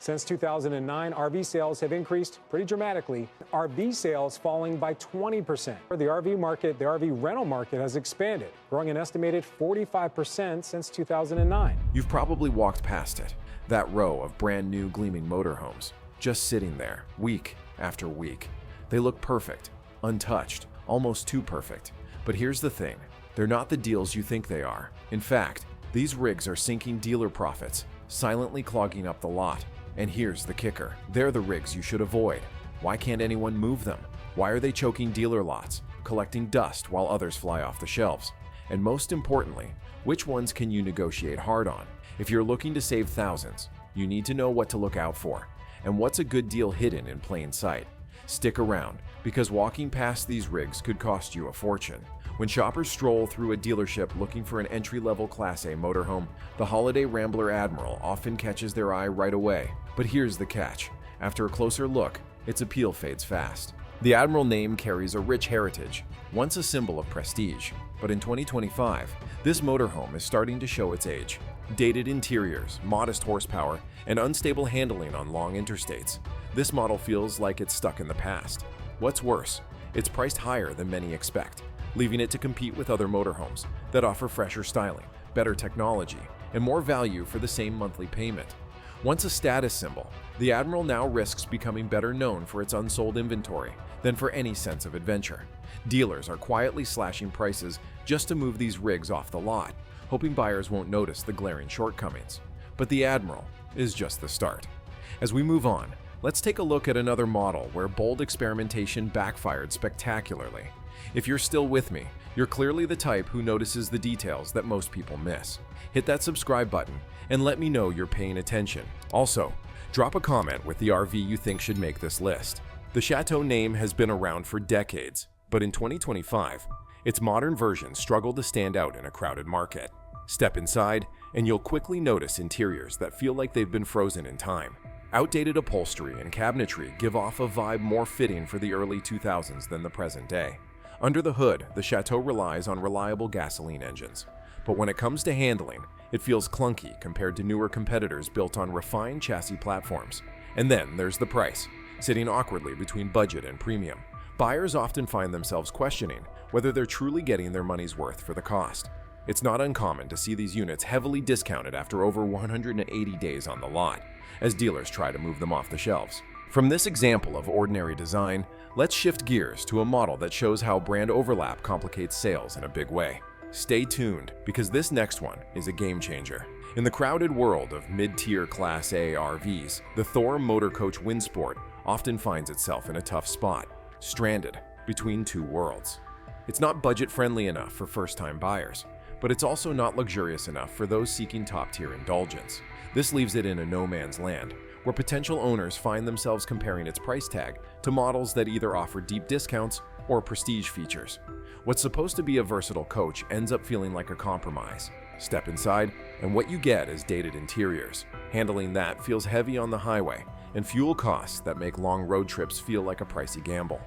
Since 2009, RV sales have increased pretty dramatically. RV sales falling by 20%. The RV rental market has expanded, growing an estimated 45% since 2009. You've probably walked past it, that row of brand new gleaming motorhomes, just sitting there, week after week. They look perfect, untouched, almost too perfect. But here's the thing, they're not the deals you think they are. In fact, these rigs are sinking dealer profits, silently clogging up the lot. And here's the kicker, they're the rigs you should avoid. Why can't anyone move them? Why are they choking dealer lots, collecting dust while others fly off the shelves? And most importantly, which ones can you negotiate hard on? If you're looking to save thousands, you need to know what to look out for. And what's a good deal hidden in plain sight? Stick around, because walking past these rigs could cost you a fortune. When shoppers stroll through a dealership looking for an entry-level Class A motorhome, the Holiday Rambler Admiral often catches their eye right away. But here's the catch. After a closer look, its appeal fades fast. The Admiral name carries a rich heritage, once a symbol of prestige. But in 2025, this motorhome is starting to show its age. Dated interiors, modest horsepower, and unstable handling on long interstates. This model feels like it's stuck in the past. What's worse, it's priced higher than many expect, leaving it to compete with other motorhomes that offer fresher styling, better technology, and more value for the same monthly payment. Once a status symbol, the Admiral now risks becoming better known for its unsold inventory than for any sense of adventure. Dealers are quietly slashing prices just to move these rigs off the lot, hoping buyers won't notice the glaring shortcomings. But the Admiral is just the start. As we move on, let's take a look at another model where bold experimentation backfired spectacularly. If you're still with me, you're clearly the type who notices the details that most people miss. Hit that subscribe button and let me know you're paying attention. Also, drop a comment with the RV you think should make this list. The Chateau name has been around for decades, but in 2025, its modern version struggled to stand out in a crowded market. Step inside, and you'll quickly notice interiors that feel like they've been frozen in time. Outdated upholstery and cabinetry give off a vibe more fitting for the early 2000s than the present day. Under the hood, the Chateau relies on reliable gasoline engines. But when it comes to handling, it feels clunky compared to newer competitors built on refined chassis platforms. And then there's the price, sitting awkwardly between budget and premium. Buyers often find themselves questioning whether they're truly getting their money's worth for the cost. It's not uncommon to see these units heavily discounted after over 180 days on the lot, as dealers try to move them off the shelves. From this example of ordinary design, let's shift gears to a model that shows how brand overlap complicates sales in a big way. Stay tuned, because this next one is a game changer. In the crowded world of mid-tier Class A RVs, the Thor Motor Coach Windsport often finds itself in a tough spot, stranded between two worlds. It's not budget-friendly enough for first-time buyers, but it's also not luxurious enough for those seeking top-tier indulgence. This leaves it in a no-man's land, where potential owners find themselves comparing its price tag to models that either offer deep discounts or prestige features. What's supposed to be a versatile coach ends up feeling like a compromise. Step inside, and what you get is dated interiors. Handling that feels heavy on the highway, and fuel costs that make long road trips feel like a pricey gamble.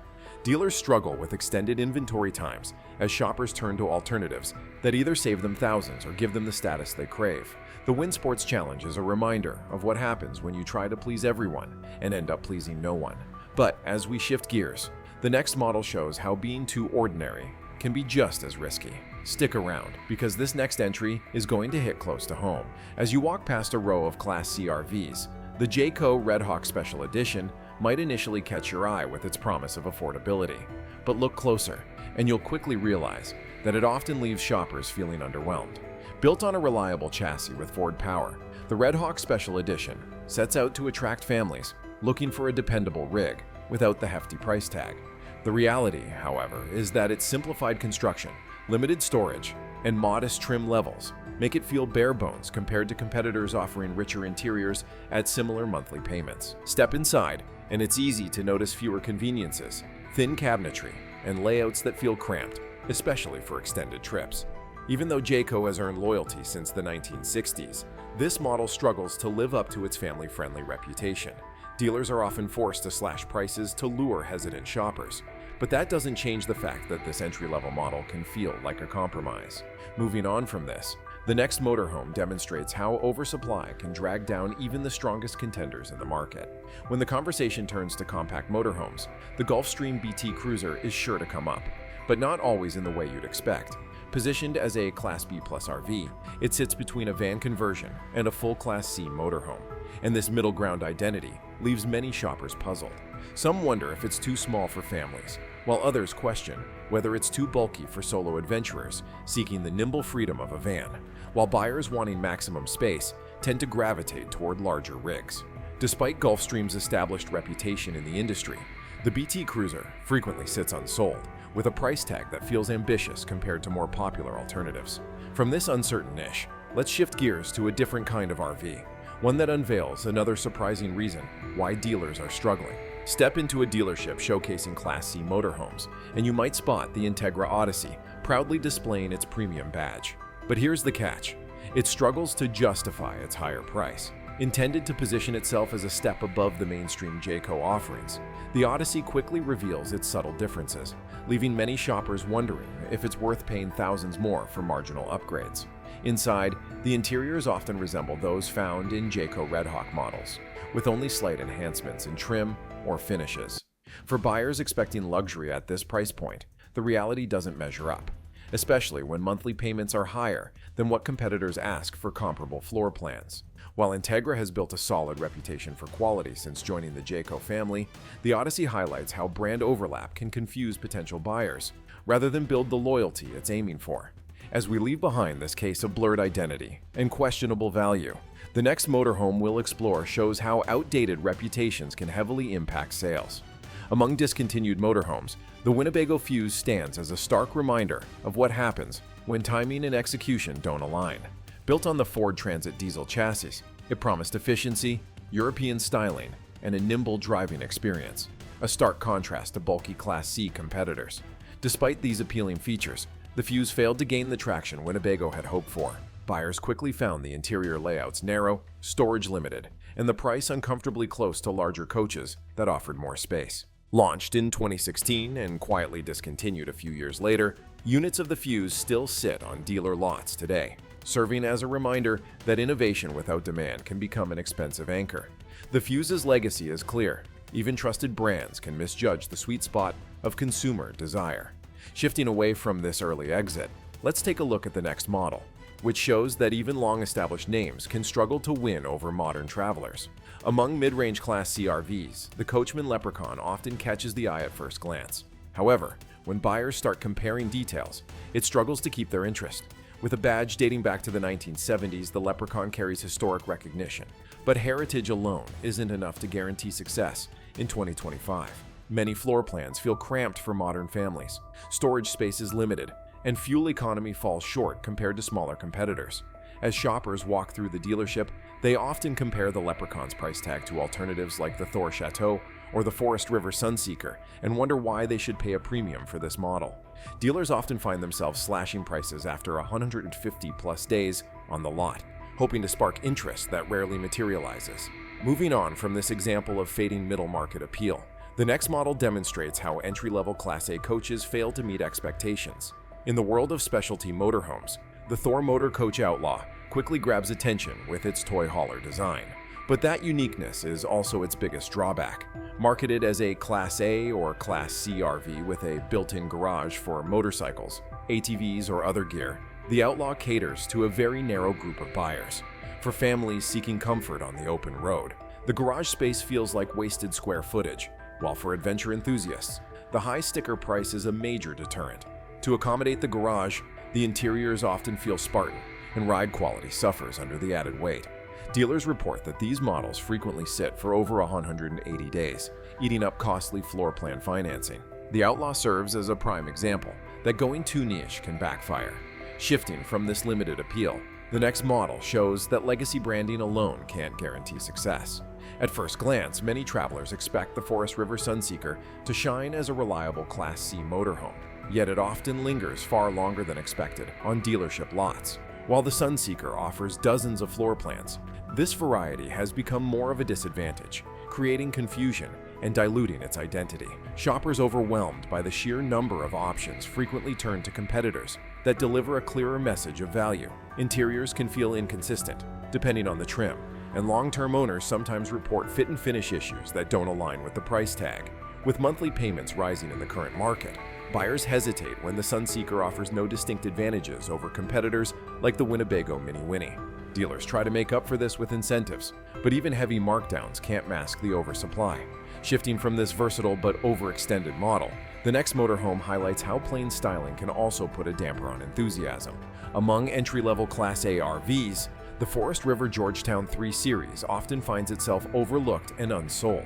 Dealers struggle with extended inventory times as shoppers turn to alternatives that either save them thousands or give them the status they crave. The Windsport's challenge is a reminder of what happens when you try to please everyone and end up pleasing no one. But as we shift gears, the next model shows how being too ordinary can be just as risky. Stick around, because this next entry is going to hit close to home. As you walk past a row of Class C RVs, the Jayco Red Hawk Special Edition might initially catch your eye with its promise of affordability. But look closer, and you'll quickly realize that it often leaves shoppers feeling underwhelmed. Built on a reliable chassis with Ford power, the Red Hawk Special Edition sets out to attract families looking for a dependable rig without the hefty price tag. The reality, however, is that its simplified construction, limited storage, and modest trim levels make it feel bare bones compared to competitors offering richer interiors at similar monthly payments. Step inside, and it's easy to notice fewer conveniences, thin cabinetry, and layouts that feel cramped, especially for extended trips. Even though Jayco has earned loyalty since the 1960s, this model struggles to live up to its family-friendly reputation. Dealers are often forced to slash prices to lure hesitant shoppers, but that doesn't change the fact that this entry-level model can feel like a compromise. Moving on from this, The next motorhome demonstrates how oversupply can drag down even the strongest contenders in the market. When the conversation turns to compact motorhomes, the Gulfstream BT Cruiser is sure to come up, but not always in the way you'd expect. Positioned as a Class B plus RV, it sits between a van conversion and a full Class C motorhome, and this middle ground identity leaves many shoppers puzzled. Some wonder if it's too small for families, while others question whether it's too bulky for solo adventurers seeking the nimble freedom of a van, while buyers wanting maximum space tend to gravitate toward larger rigs. Despite Gulfstream's established reputation in the industry, the BT Cruiser frequently sits unsold, with a price tag that feels ambitious compared to more popular alternatives. From this uncertain niche, let's shift gears to a different kind of RV, one that unveils another surprising reason why dealers are struggling. Step into a dealership showcasing Class C motorhomes, and you might spot the Integra Odyssey proudly displaying its premium badge. But here's the catch: it struggles to justify its higher price. Intended to position itself as a step above the mainstream Jayco offerings, the Odyssey quickly reveals its subtle differences, leaving many shoppers wondering if it's worth paying thousands more for marginal upgrades. Inside, the interiors often resemble those found in Jayco Redhawk models, with only slight enhancements in trim or finishes. For buyers expecting luxury at this price point, the reality doesn't measure up, especially when monthly payments are higher than what competitors ask for comparable floor plans. While Integra has built a solid reputation for quality since joining the Jayco family, the Odyssey highlights how brand overlap can confuse potential buyers, rather than build the loyalty it's aiming for. As we leave behind this case of blurred identity and questionable value, the next motorhome we'll explore shows how outdated reputations can heavily impact sales. Among discontinued motorhomes, the Winnebago Fuse stands as a stark reminder of what happens when timing and execution don't align. Built on the Ford Transit diesel chassis, it promised efficiency, European styling, and a nimble driving experience, a stark contrast to bulky Class C competitors. Despite these appealing features, the Fuse failed to gain the traction Winnebago had hoped for. Buyers quickly found the interior layouts narrow, storage limited, and the price uncomfortably close to larger coaches that offered more space. Launched in 2016 and quietly discontinued a few years later, units of the Fuse still sit on dealer lots today, serving as a reminder that innovation without demand can become an expensive anchor. The Fuse's legacy is clear. Even trusted brands can misjudge the sweet spot of consumer desire. Shifting away from this early exit, let's take a look at the next model, which shows that even long-established names can struggle to win over modern travelers. Among mid-range Class C RVs, the Coachman Leprechaun often catches the eye at first glance. However, when buyers start comparing details, it struggles to keep their interest. With a badge dating back to the 1970s, the Leprechaun carries historic recognition. But heritage alone isn't enough to guarantee success in 2025. Many floor plans feel cramped for modern families, storage space is limited, and fuel economy falls short compared to smaller competitors. As shoppers walk through the dealership, they often compare the Leprechaun's price tag to alternatives like the Thor Chateau or the Forest River Sunseeker and wonder why they should pay a premium for this model. Dealers often find themselves slashing prices after 150+ days on the lot, hoping to spark interest that rarely materializes. Moving on from this example of fading middle market appeal, the next model demonstrates how entry-level Class A coaches fail to meet expectations. In the world of specialty motorhomes, the Thor Motor Coach Outlaw quickly grabs attention with its toy hauler design. But that uniqueness is also its biggest drawback. Marketed as a Class A or Class C RV with a built-in garage for motorcycles, ATVs, or other gear, the Outlaw caters to a very narrow group of buyers. For families seeking comfort on the open road, the garage space feels like wasted square footage, while for adventure enthusiasts, the high sticker price is a major deterrent. To accommodate the garage, the interiors often feel Spartan, and ride quality suffers under the added weight. Dealers report that these models frequently sit for over 180 days, eating up costly floor plan financing. The Outlaw serves as a prime example that going too niche can backfire. Shifting from this limited appeal, the next model shows that legacy branding alone can't guarantee success. At first glance, many travelers expect the Forest River Sunseeker to shine as a reliable Class C motorhome, yet it often lingers far longer than expected on dealership lots. While the Sunseeker offers dozens of floor plans, this variety has become more of a disadvantage, creating confusion and diluting its identity. Shoppers overwhelmed by the sheer number of options frequently turn to competitors that deliver a clearer message of value. Interiors can feel inconsistent, depending on the trim, and long-term owners sometimes report fit and finish issues that don't align with the price tag. With monthly payments rising in the current market, buyers hesitate when the Sunseeker offers no distinct advantages over competitors like the Winnebago Mini Winnie. Dealers try to make up for this with incentives, but even heavy markdowns can't mask the oversupply. Shifting from this versatile but overextended model, the next motorhome highlights how plain styling can also put a damper on enthusiasm. Among entry-level Class A RVs, the Forest River Georgetown 3 Series often finds itself overlooked and unsold.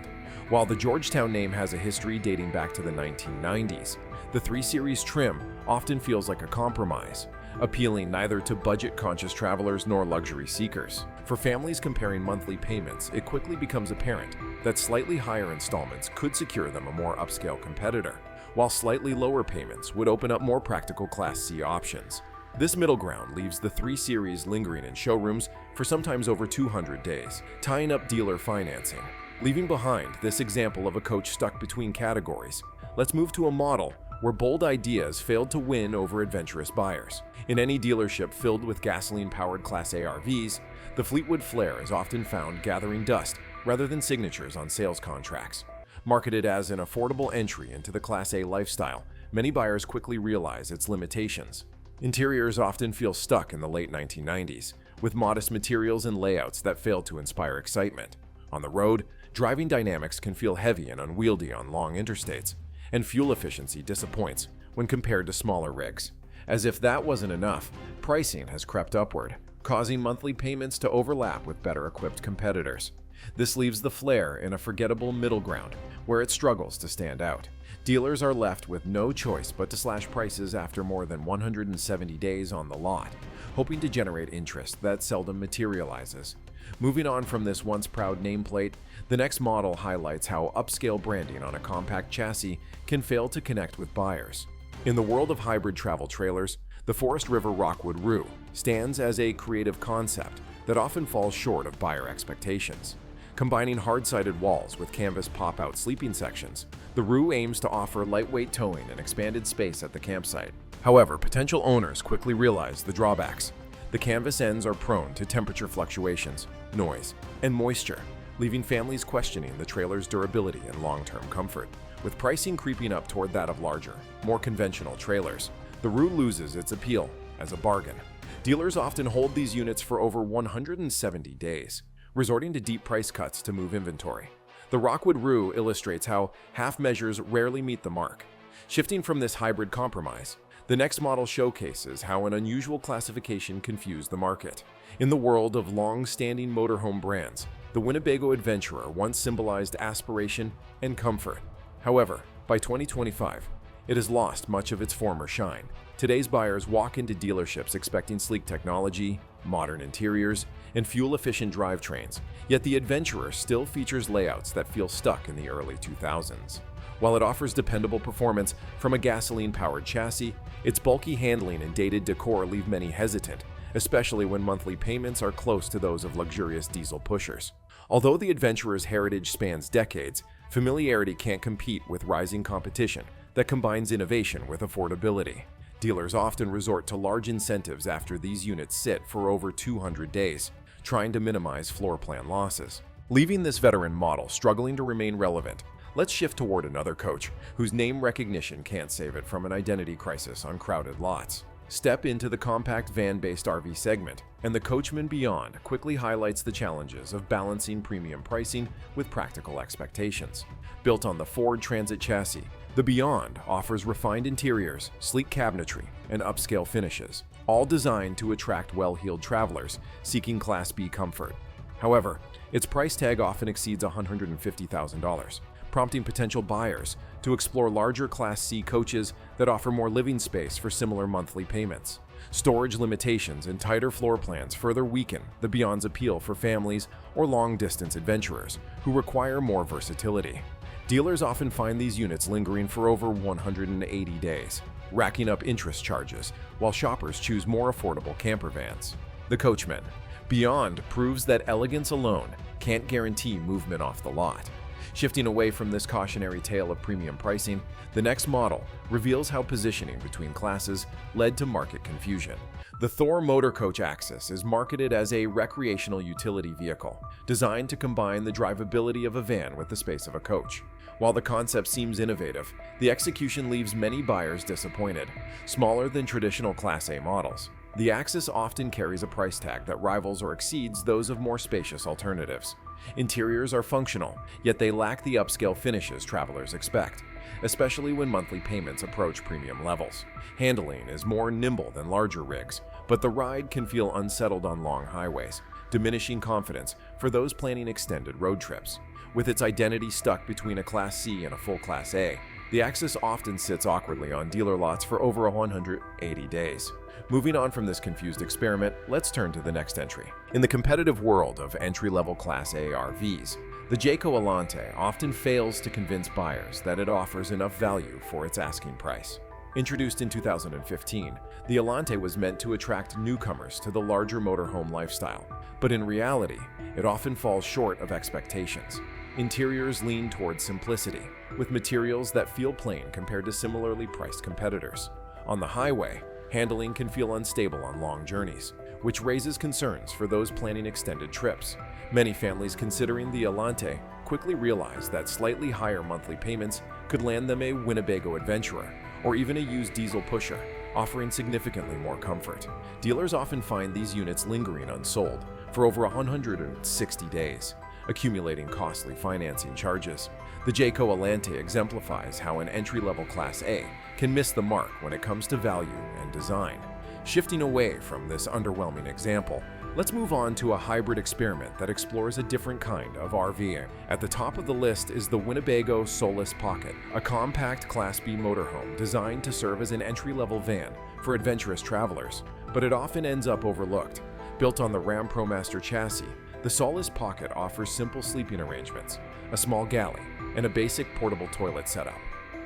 While the Georgetown name has a history dating back to the 1990s, the 3 Series trim often feels like a compromise, appealing neither to budget-conscious travelers nor luxury seekers. For families comparing monthly payments, it quickly becomes apparent that slightly higher installments could secure them a more upscale competitor, while slightly lower payments would open up more practical Class C options. This middle ground leaves the 3 Series lingering in showrooms for sometimes over 200 days, tying up dealer financing. Leaving behind this example of a coach stuck between categories, let's move to a model where bold ideas failed to win over adventurous buyers. In any dealership filled with gasoline-powered Class A RVs, the Fleetwood Flare is often found gathering dust rather than signatures on sales contracts. Marketed as an affordable entry into the Class A lifestyle, many buyers quickly realize its limitations. Interiors often feel stuck in the late 1990s, with modest materials and layouts that fail to inspire excitement. On the road, driving dynamics can feel heavy and unwieldy on long interstates, and fuel efficiency disappoints when compared to smaller rigs. As if that wasn't enough, pricing has crept upward, causing monthly payments to overlap with better-equipped competitors. This leaves the Flare in a forgettable middle ground, where it struggles to stand out. Dealers are left with no choice but to slash prices after more than 170 days on the lot, hoping to generate interest that seldom materializes. Moving on from this once proud nameplate, the next model highlights how upscale branding on a compact chassis can fail to connect with buyers. In the world of hybrid travel trailers, the Forest River Rockwood Roo stands as a creative concept that often falls short of buyer expectations. Combining hard-sided walls with canvas pop-out sleeping sections, the Roo aims to offer lightweight towing and expanded space at the campsite. However, potential owners quickly realize the drawbacks. The canvas ends are prone to temperature fluctuations, noise, and moisture, leaving families questioning the trailer's durability and long-term comfort. With pricing creeping up toward that of larger, more conventional trailers, the Roo loses its appeal as a bargain. Dealers often hold these units for over 170 days, resorting to deep price cuts to move inventory. The Rockwood Roo illustrates how half measures rarely meet the mark. Shifting from this hybrid compromise, the next model showcases how an unusual classification confused the market. In the world of long-standing motorhome brands, the Winnebago Adventurer once symbolized aspiration and comfort. However, by 2025, it has lost much of its former shine. Today's buyers walk into dealerships expecting sleek technology, modern interiors, and fuel-efficient drivetrains, yet the Adventurer still features layouts that feel stuck in the early 2000s. While it offers dependable performance from a gasoline-powered chassis, its bulky handling and dated decor leave many hesitant, especially when monthly payments are close to those of luxurious diesel pushers. Although the Adventurer's heritage spans decades, familiarity can't compete with rising competition that combines innovation with affordability. Dealers often resort to large incentives after these units sit for over 200 days, trying to minimize floor plan losses. Leaving this veteran model struggling to remain relevant, let's shift toward another coach whose name recognition can't save it from an identity crisis on crowded lots. Step into the compact van-based RV segment, and the Coachman Beyond quickly highlights the challenges of balancing premium pricing with practical expectations. Built on the Ford Transit chassis, the Beyond offers refined interiors, sleek cabinetry, and upscale finishes, all designed to attract well-heeled travelers seeking Class B comfort. However, its price tag often exceeds $150,000, prompting potential buyers to explore larger Class C coaches that offer more living space for similar monthly payments. Storage limitations and tighter floor plans further weaken the Beyond's appeal for families or long-distance adventurers who require more versatility. Dealers often find these units lingering for over 180 days, racking up interest charges, while shoppers choose more affordable camper vans. The Coachman Beyond proves that elegance alone can't guarantee movement off the lot. Shifting away from this cautionary tale of premium pricing, the next model reveals how positioning between classes led to market confusion. The Thor Motor Coach Axis is marketed as a recreational utility vehicle, designed to combine the drivability of a van with the space of a coach. While the concept seems innovative, the execution leaves many buyers disappointed. Smaller than traditional Class A models, the Axis often carries a price tag that rivals or exceeds those of more spacious alternatives. Interiors are functional, yet they lack the upscale finishes travelers expect, especially when monthly payments approach premium levels. Handling is more nimble than larger rigs, but the ride can feel unsettled on long highways, diminishing confidence for those planning extended road trips. With its identity stuck between a Class C and a full Class A, the Axis often sits awkwardly on dealer lots for over 180 days. Moving on from this confused experiment, let's turn to the next entry. In the competitive world of entry-level Class A RVs, the Jayco Elante often fails to convince buyers that it offers enough value for its asking price. Introduced in 2015, the Elante was meant to attract newcomers to the larger motorhome lifestyle, but in reality, it often falls short of expectations. Interiors lean towards simplicity, with materials that feel plain compared to similarly priced competitors. On the highway, handling can feel unstable on long journeys, which raises concerns for those planning extended trips. Many families considering the Elante quickly realize that slightly higher monthly payments could land them a Winnebago Adventurer or even a used diesel pusher, offering significantly more comfort. Dealers often find these units lingering unsold for over 160 days, accumulating costly financing charges. The Jayco Elante exemplifies how an entry-level Class A can miss the mark when it comes to value and design. Shifting away from this underwhelming example, let's move on to a hybrid experiment that explores a different kind of RV. At the top of the list is the Winnebago Solis Pocket, a compact Class B motorhome designed to serve as an entry-level van for adventurous travelers, but it often ends up overlooked. Built on the Ram ProMaster chassis, the Solis Pocket offers simple sleeping arrangements, a small galley, and a basic portable toilet setup.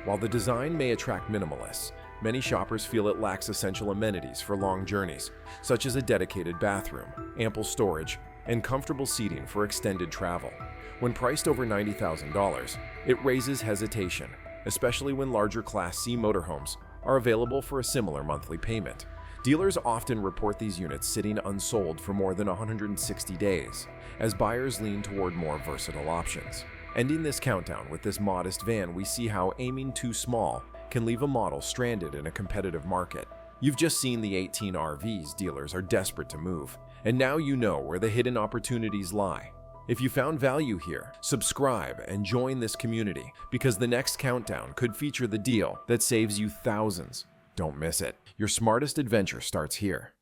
While the design may attract minimalists, many shoppers feel it lacks essential amenities for long journeys, such as a dedicated bathroom, ample storage, and comfortable seating for extended travel. When priced over $90,000, it raises hesitation, especially when larger Class C motorhomes are available for a similar monthly payment. Dealers often report these units sitting unsold for more than 160 days, as buyers lean toward more versatile options. Ending this countdown with this modest van, we see how aiming too small can leave a model stranded in a competitive market. You've just seen the 18 RVs dealers are desperate to move, and now you know where the hidden opportunities lie. If you found value here, subscribe and join this community, because the next countdown could feature the deal that saves you thousands. Don't miss it. Your smartest adventure starts here.